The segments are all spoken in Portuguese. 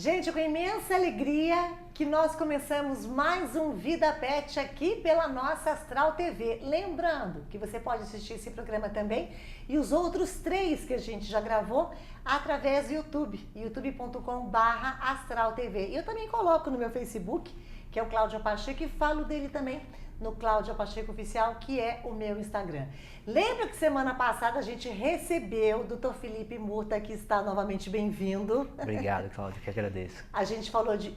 Gente, com imensa alegria que nós começamos mais um Vida Pet aqui pela nossa Astral TV. Lembrando que você pode assistir esse programa também e os outros 3 que a gente já gravou através do YouTube, youtube.com/Astral TV. E eu também coloco no meu Facebook, que é o Cláudia Pacheco, e falo dele também no Cláudia Pacheco Oficial, que é o meu Instagram. Lembra que semana passada a gente recebeu o Dr. Felipe Murta, que está novamente bem-vindo. Obrigado, Cláudia, que agradeço. A gente falou de...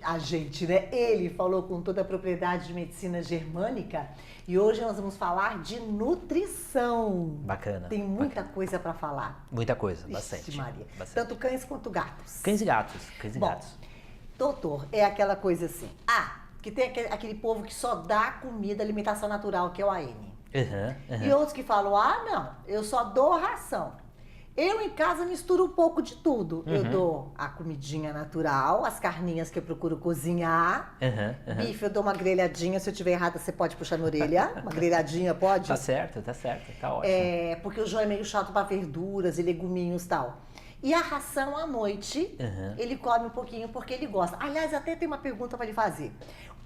Ele falou com toda a propriedade de medicina germânica e hoje nós vamos falar de nutrição. Bacana. Tem muita coisa para falar. Muita coisa, Ixi, bastante. Maria. Bastante. Tanto cães quanto gatos. Cães e gatos. Cães e Bom, gatos. doutor, é aquela coisa assim... que tem aquele povo que só dá comida, alimentação natural, que é o AM. E outros que falam, não, eu só dou ração. Eu em casa misturo um pouco de tudo. Eu dou a comidinha natural, as carninhas que eu procuro cozinhar. Bife, eu dou uma grelhadinha, se eu estiver errada você pode puxar na orelha. Uma grelhadinha, pode? Tá certo, tá ótimo. Porque o João é meio chato para verduras e leguminhos e tal. E a ração à noite, ele come um pouquinho porque ele gosta. Aliás, até tem uma pergunta para lhe fazer.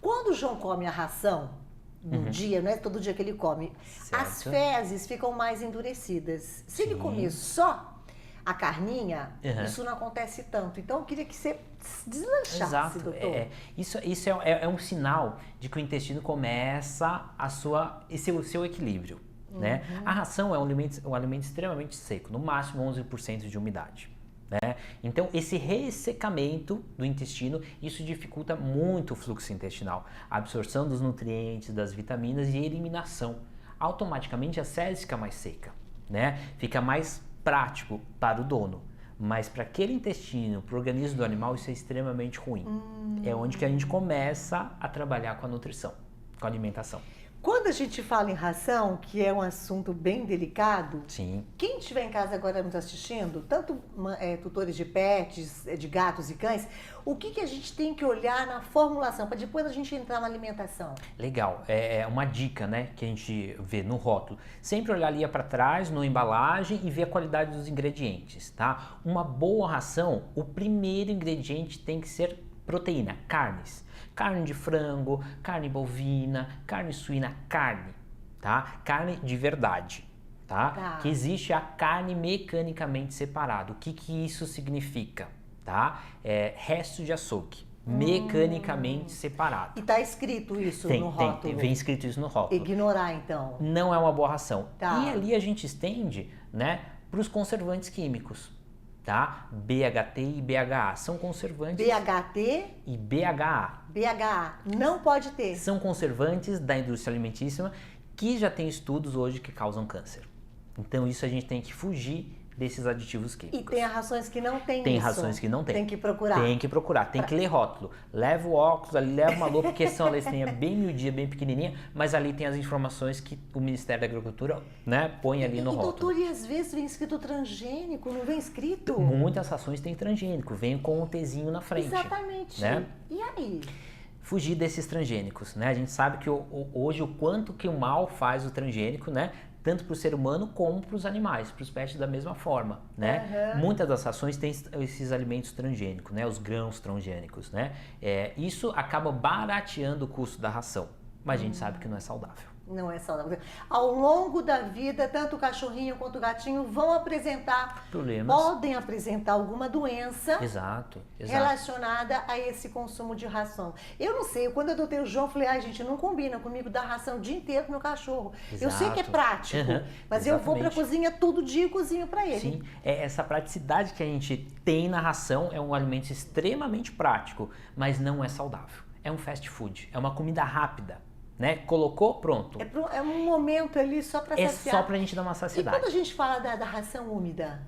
Quando o João come a ração, no dia, não é todo dia que ele come, certo. As fezes ficam mais endurecidas. Se ele comer só a carninha, isso não acontece tanto. Então, eu queria que você deslanchasse, Exato. doutor. Isso é um sinal de que o intestino começa o seu equilíbrio. Né? A ração é um alimento extremamente seco, no máximo 11% de umidade. Né? Então, esse ressecamento do intestino, isso dificulta muito o fluxo intestinal, a absorção dos nutrientes, das vitaminas e a eliminação. Automaticamente, a fezes fica mais seca, né? Fica mais prático para o dono. Mas para aquele intestino, para o organismo do animal, isso é extremamente ruim. É onde que a gente começa a trabalhar com a nutrição, com a alimentação. Quando a gente fala em ração, que é um assunto bem delicado, Sim. Quem estiver em casa agora nos assistindo, tanto tutores de pets, de gatos e cães, o que a gente tem que olhar na formulação, para depois a gente entrar na alimentação? Legal, é uma dica, né, que a gente vê no rótulo. Sempre olhar ali para trás, na embalagem e ver a qualidade dos ingredientes, tá? Uma boa ração, o primeiro ingrediente tem que ser proteína, carnes. Carne de frango, carne bovina, carne suína, tá? Carne de verdade, tá? Que existe a carne mecanicamente separada. O que isso significa, tá? Resto de açougue, mecanicamente separado. E tá escrito isso no rótulo? Vem escrito isso no rótulo. Ignorar, então? Não é uma boa ração. Tá. E ali a gente estende, né, para os conservantes químicos. Tá? BHT e BHA são conservantes. BHT e BHA. BHA não pode ter. São conservantes da indústria alimentícia que já tem estudos hoje que causam câncer. Então isso a gente tem que fugir desses aditivos químicos. E tem rações que não tem isso. Tem rações que não tem. Tem que procurar. Tem que ler rótulo. Leva o óculos ali, leva uma lupa, porque são a letrinha bem miudinha, bem pequenininha, mas ali tem as informações que o Ministério da Agricultura, né, põe ali no rótulo. Doutor, e às vezes vem escrito transgênico, não vem escrito? Muitas rações têm transgênico, vem com um Tzinho na frente. Exatamente. Né? E aí? Fugir desses transgênicos, né? A gente sabe que hoje o quanto que o mal faz o transgênico, né? Tanto para o ser humano como para os animais, para os pets da mesma forma, né? Muitas das rações têm esses alimentos transgênicos, né? Os grãos transgênicos, né? Isso acaba barateando o custo da ração, mas a gente sabe que não é saudável. Não é saudável. Ao longo da vida, tanto o cachorrinho quanto o gatinho vão apresentar problemas. Podem apresentar alguma doença Exato. relacionada a esse consumo de ração. Eu não sei, quando eu adotei o João, eu falei, gente, não combina comigo dar ração o dia inteiro pro meu cachorro. Exato. Eu sei que é prático, mas eu vou pra cozinha todo dia e cozinho pra ele. Sim, essa praticidade que a gente tem na ração é um alimento extremamente prático, mas não é saudável. É um fast food, é uma comida rápida. Né? Colocou, pronto. É um momento ali só para saciar. É só pra gente dar uma saciedade. E quando a gente fala da ração úmida?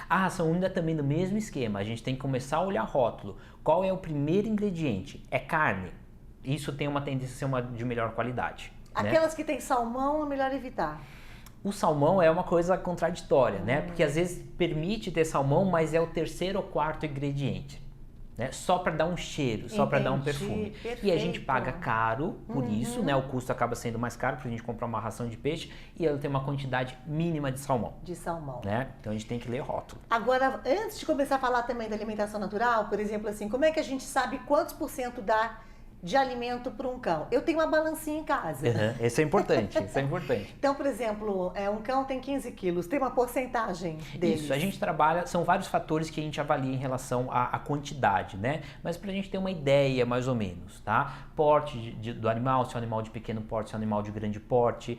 A ração úmida também no mesmo esquema. A gente tem que começar a olhar rótulo. Qual é o primeiro ingrediente? É carne. Isso tem uma tendência a ser uma de melhor qualidade. Aquelas que tem salmão é melhor evitar. O salmão é uma coisa contraditória, né? Porque às vezes permite ter salmão, mas é o terceiro ou quarto ingrediente. né? Só para dar um cheiro, só para dar um perfume. Perfeito. E a gente paga caro por isso, né? O custo acaba sendo mais caro para a gente comprar uma ração de peixe e ela tem uma quantidade mínima de salmão. Né? Então a gente tem que ler rótulo. Agora, antes de começar a falar também da alimentação natural, por exemplo, assim, como é que a gente sabe quantos % dá de alimento para um cão? Eu tenho uma balancinha em casa. Isso é importante, isso é importante. Então, por exemplo, um cão tem 15 quilos, tem uma porcentagem deles? Isso, a gente trabalha, são vários fatores que a gente avalia em relação à quantidade, né? Mas pra gente ter uma ideia, mais ou menos, tá? Porte do animal, se é um animal de pequeno porte, se é um animal de grande porte,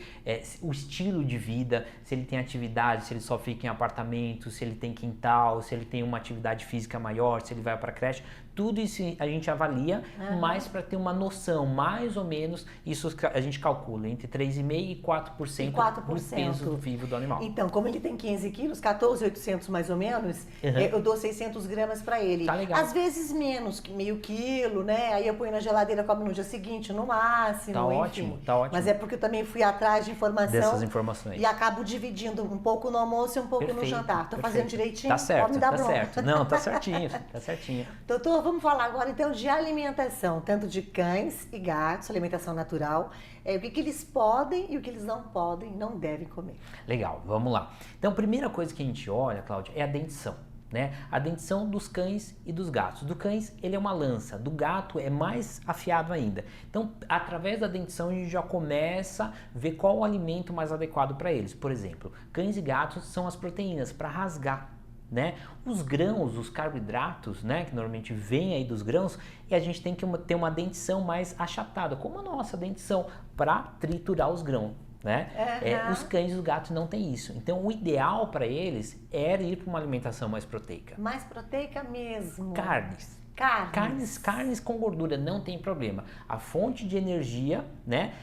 o estilo de vida, se ele tem atividade, se ele só fica em apartamento, se ele tem quintal, se ele tem uma atividade física maior, se ele vai pra creche, tudo isso a gente avalia, mas para ter uma noção, mais ou menos, isso a gente calcula entre 3,5% e 4%, do peso vivo do animal. Então, como ele tem 15 quilos, 14.800 mais ou menos, eu dou 600 gramas para ele. Tá legal. Às vezes menos, meio quilo, né? Aí eu ponho na geladeira, come no dia seguinte, no máximo. Tá ótimo, tá ótimo. Mas é porque eu também fui atrás de informação. Dessas informações. E acabo dividindo um pouco no almoço e um pouco no jantar. Tô fazendo direitinho? Tá certo, pode me dar tá bronca. certo. Não, tá certinho, tá certinho. Doutor, vamos falar agora então de alimentação, tanto de cães e gatos, alimentação natural, o que eles podem e o que eles não podem, não devem comer. Legal, vamos lá. Então, a primeira coisa que a gente olha, Cláudia, é a dentição, né? A dentição dos cães e dos gatos. Do cães, ele é uma lança, do gato é mais afiado ainda. Então, através da dentição, a gente já começa a ver qual o alimento mais adequado para eles. Por exemplo, cães e gatos são as proteínas para rasgar. Né? Os grãos, os carboidratos, né, que normalmente vem aí dos grãos, e a gente tem que ter uma dentição mais achatada, como a nossa dentição, para triturar os grãos. Né? Os cães e os gatos não têm isso. Então, o ideal para eles era ir para uma alimentação mais proteica. Mais proteica mesmo. Carnes com gordura, não tem problema. A fonte de energia, né,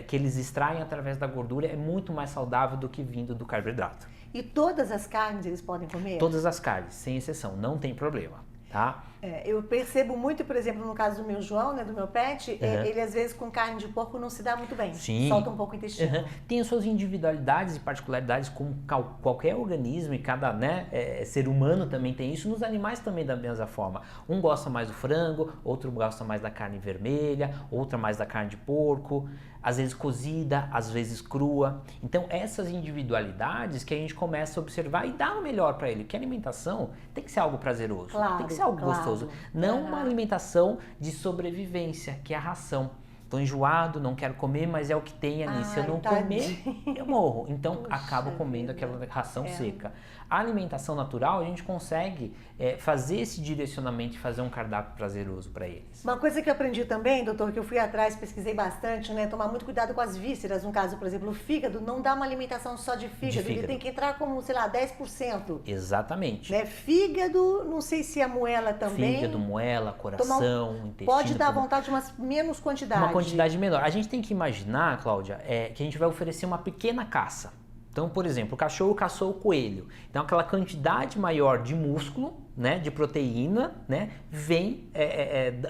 que eles extraem através da gordura é muito mais saudável do que vindo do carboidrato. E todas as carnes eles podem comer? Todas as carnes, sem exceção, não tem problema, tá? Eu percebo muito, por exemplo, no caso do meu João, né, do meu pet, ele às vezes com carne de porco não se dá muito bem. Sim. Solta um pouco o intestino. Tem as suas individualidades e particularidades como qualquer organismo e cada, né, ser humano também tem isso. Nos animais também da mesma forma. Um gosta mais do frango, outro gosta mais da carne vermelha, outra mais da carne de porco. Às vezes cozida, às vezes crua. Então essas individualidades que a gente começa a observar e dar o melhor para ele. Porque a alimentação tem que ser algo prazeroso, tem que ser algo gostoso. Não uma alimentação de sobrevivência, que é a ração. Tô enjoado, não quero comer, mas é o que tem ali. Se eu não comer, eu morro. Então acabo comendo aquela ração seca. A alimentação natural, a gente consegue fazer esse direcionamento e fazer um cardápio prazeroso para eles. Uma coisa que eu aprendi também, doutor, que eu fui atrás, pesquisei bastante, né? Tomar muito cuidado com as vísceras. No caso, por exemplo, o fígado, não dá uma alimentação só de fígado. Ele tem que entrar como, sei lá, 10%. Exatamente. Né? Fígado, não sei se a moela também. Fígado, moela, coração, intestino. Pode dar vontade de uma menos quantidade. Uma quantidade menor. A gente tem que imaginar, Cláudia, que a gente vai oferecer uma pequena caça. Então, por exemplo, o cachorro caçou o coelho. Então, aquela quantidade maior de músculo, né, de proteína, né, vem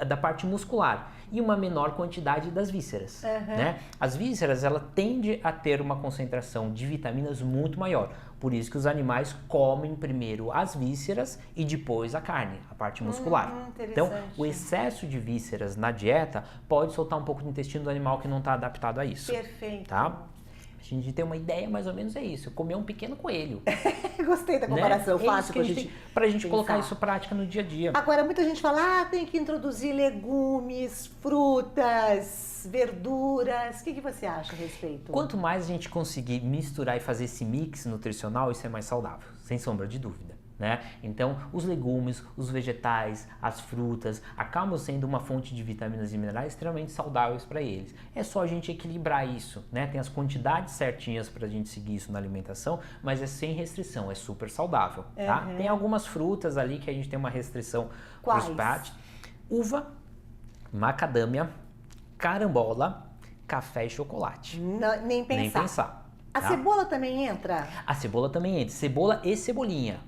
da parte muscular. E uma menor quantidade das vísceras. Né? As vísceras, ela tende a ter uma concentração de vitaminas muito maior. Por isso que os animais comem primeiro as vísceras e depois a carne, a parte muscular. Então, o excesso de vísceras na dieta pode soltar um pouco do intestino do animal que não está adaptado a isso. Perfeito. Tá? A gente tem uma ideia, mais ou menos é isso. Comer um pequeno coelho. Gostei da comparação, né? Fácil pra gente colocar isso em prática no dia a dia. Agora, muita gente fala, tem que introduzir legumes, frutas, verduras. O que você acha a respeito? Quanto mais a gente conseguir misturar e fazer esse mix nutricional, isso é mais saudável, sem sombra de dúvida. Né? Então, os legumes, os vegetais, as frutas acabam sendo uma fonte de vitaminas e minerais extremamente saudáveis para eles. É só a gente equilibrar isso, né? Tem as quantidades certinhas para a gente seguir isso na alimentação, mas é sem restrição, é super saudável. Tá? Tem algumas frutas ali que a gente tem uma restrição para os pets. Uva, macadâmia, carambola, café e chocolate. Não, nem pensar. A cebola também entra? A cebola também entra. Cebola e cebolinha.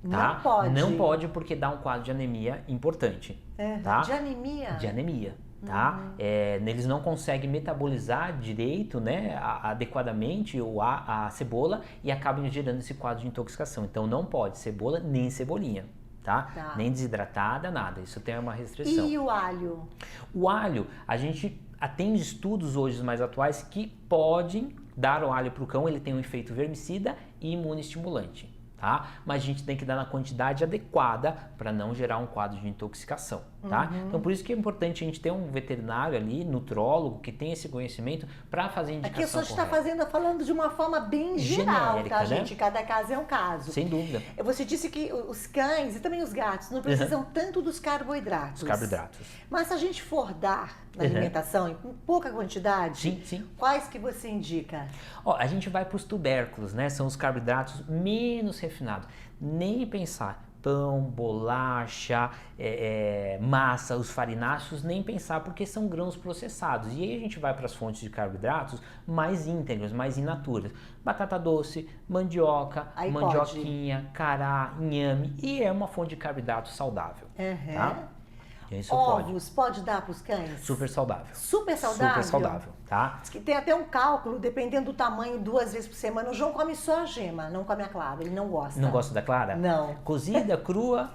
Tá? Não pode? Não pode porque dá um quadro de anemia importante. Tá? De anemia? De anemia. Tá? Eles não conseguem metabolizar direito, né, adequadamente a cebola e acabam gerando esse quadro de intoxicação. Então não pode cebola nem cebolinha. tá? Nem desidratada, nada. Isso tem uma restrição. E o alho? O alho, a gente tem estudos hoje mais atuais que podem dar o alho para o cão, ele tem um efeito vermicida e imunoestimulante, tá? Mas a gente tem que dar na quantidade adequada para não gerar um quadro de intoxicação, tá? Então por isso que é importante a gente ter um veterinário ali, nutrólogo, que tem esse conhecimento para fazer a indicação correta. Aqui a senhora está falando de uma forma bem geral, genérica, tá, né? gente? Cada caso é um caso. Sem dúvida. Você disse que os cães e também os gatos não precisam tanto dos carboidratos. Os carboidratos. Mas se a gente for dar na alimentação em pouca quantidade, sim. quais que você indica? Ó, a gente vai para os tubérculos, né? São os carboidratos menos refinados. Nem pensar. Pão, bolacha, massa, os farináceos, nem pensar porque são grãos processados. E aí a gente vai para as fontes de carboidratos mais íntegros, mais in naturas. Batata doce, mandioca, mandioquinha, cará, inhame. E é uma fonte de carboidrato saudável. Tá? Isso Ovos, pode dar para os cães? Super saudável. Super saudável? Super saudável, tá? Diz que tem até um cálculo, dependendo do tamanho, 2 vezes por semana. O João come só a gema, não come a clara, ele não gosta. Não gosta da clara? Não. Cozida, crua?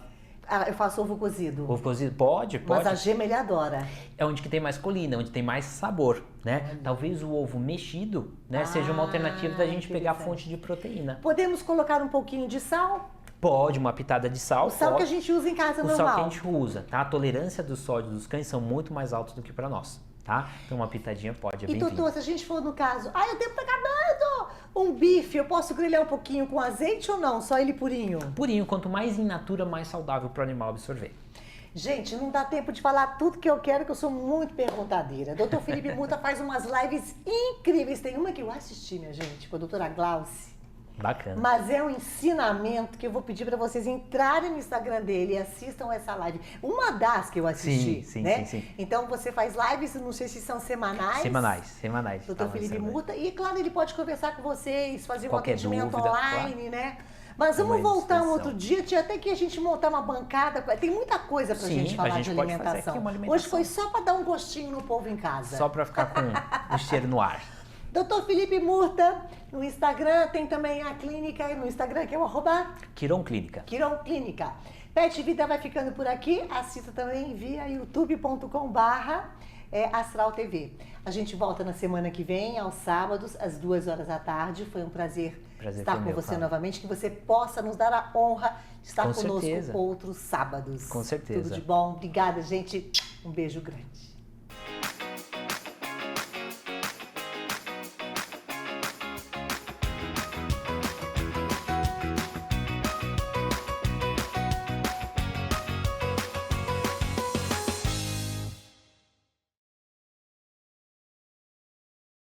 Eu faço ovo cozido. Ovo cozido? Pode. Mas a gema ele adora. É onde que tem mais colina, onde tem mais sabor, né? Talvez o ovo mexido, né, seja uma alternativa da gente pegar a fonte de proteína. Podemos colocar um pouquinho de sal? Pode, uma pitada de sal. O sal que a gente usa em casa normal. O sal que a gente usa, tá? A tolerância do sódio dos cães são muito mais altos do que para nós, tá? Então uma pitadinha pode, é bem-vindo. E doutor, se a gente for no caso, o tempo tá acabando! Um bife, eu posso grelhar um pouquinho com azeite ou não? Só ele purinho? Purinho, quanto mais in natura, mais saudável para o animal absorver. Gente, não dá tempo de falar tudo que eu quero, que eu sou muito perguntadeira. Doutor Felipe Murta faz umas lives incríveis. Tem uma que eu assisti, minha gente, com a doutora Glauce. Bacana. Mas é um ensinamento que eu vou pedir para vocês entrarem no Instagram dele e assistam essa live. Uma das que eu assisti, sim. Então você faz lives, não sei se são semanais. Semanais. Doutor Felipe Murta. E claro, ele pode conversar com vocês, fazer qualquer um atendimento dúvida, online, né? Mas vamos voltar um outro dia, tinha até que a gente montar uma bancada. Tem muita coisa pra gente falar de alimentação. Hoje foi só para dar um gostinho no povo em casa. Só para ficar com o cheiro no ar. Doutor Felipe Murta, no Instagram, tem também a clínica no Instagram, que é o Quiron Clínica. Quiron Clínica. Pet Vida vai ficando por aqui. Assista também via youtube.com/Astral TV. A gente volta na semana que vem, aos sábados, às 2h da tarde. Foi um prazer estar com você novamente. Que você possa nos dar a honra de estar conosco outros sábados. Com certeza. Tudo de bom. Obrigada, gente. Um beijo grande.